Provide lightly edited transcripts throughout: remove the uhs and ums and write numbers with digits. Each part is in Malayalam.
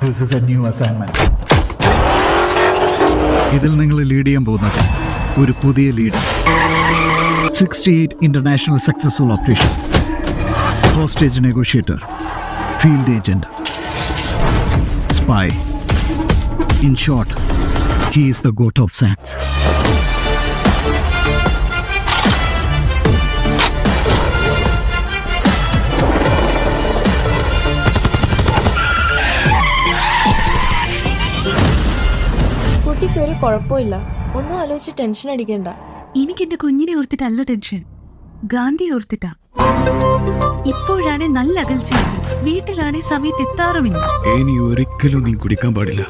This is a new assignment. ഇതിൽ നിങ്ങൾ ലീഡ് ചെയ്യാൻ പോകുന്നത് ഒരു പുതിയ leader. 68 international successful operations. Hostage negotiator. Field agent. Spy. In short, he is the goat of SATS. കുട്ടിക്ക് ഒരു കുഴപ്പമില്ല, ഒന്നും ആലോചിച്ച് ടെൻഷൻ അടിക്കണ്ട. എനിക്ക് എന്റെ കുഞ്ഞിനെ ഓർത്തിട്ടല്ല ടെൻഷൻ, ഗാന്ധി ഓർത്തിട്ടാ. ഇപ്പോഴാണ് നല്ല അകൽച്ചയാണ്, വീട്ടിലാണെ സമയത്ത് എത്താറുമില്ല. ഇനി ഒരിക്കലും നീ കുടിക്കാൻ പാടില്ല.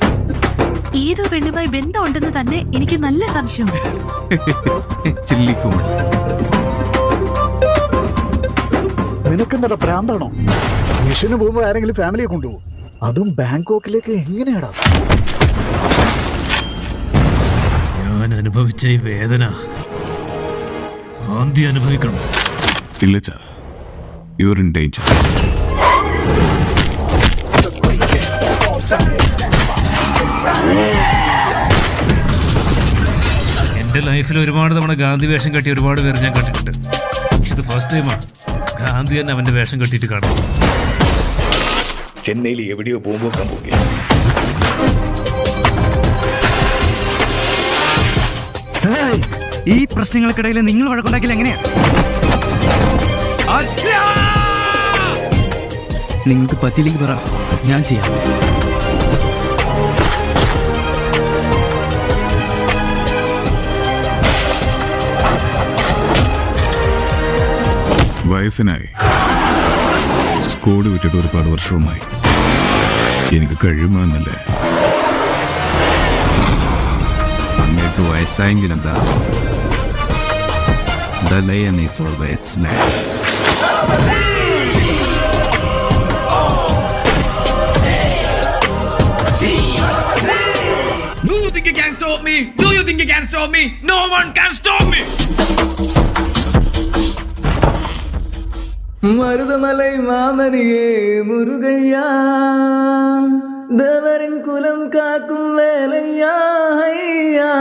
ഏതോ പെണ്ണുമായി ബന്ധമുണ്ടെന്ന് തന്നെ എനിക്ക് നല്ല സംശയമുണ്ട്. ചില്ലിക്കോൺ നിനക്കെന്താ പ്രാന്താണോ? മിഷന് പോകുമ്പോൾ ആരെങ്കിലും ഫാമിലിയെ കൊണ്ടുപോകും, അതും ബാങ്കോക്കിലേക്ക്. എങ്ങനെയാടാ? ഞാൻ അനുഭവിച്ച ഈ വേദന ഗാന്ധി അനുഭവിക്കണം. ഇല്ലച്ച, യു ആർ ഇൻ ഡേഞ്ചർ. എൻ്റെ ലൈഫിൽ ഒരുപാട് തവണ ഗാന്ധി വേഷം കെട്ടി ഒരുപാട് പേര് ഞാൻ കണ്ടിട്ടുണ്ട്. ഇത് ഫസ്റ്റ് ടൈമാണ് ഗാന്ധി തന്നെ അവൻ്റെ വേഷം കെട്ടിയിട്ട് കാണും. ചെന്നൈയിൽ എവിടെയോ പോകുമ്പോൾ സംഭവിക്കും. ഈ പ്രശ്നങ്ങൾക്കിടയിൽ നിങ്ങൾ വഴക്കുണ്ടാക്കില്ല എങ്ങനെയാ? നിങ്ങൾക്ക് പറ്റില്ലെങ്കിൽ പറ, ഞാൻ ചെയ്യാം. വയസ്സിനായി സ്കൂള് വിട്ടിട്ട് ഒരുപാട് വർഷവുമായി. എനിക്ക് കഴിയുമെന്നല്ലേ? അങ്ങേക്ക് വയസ്സായെങ്കിലും എന്താ, the lion is always mad. Do you think you can stop me? Do you think you can stop me? No one can stop me. Marudhamalai மாமனியே முருகையா, தேவரின் குலம் காக்கும் வேலையா ஐயா.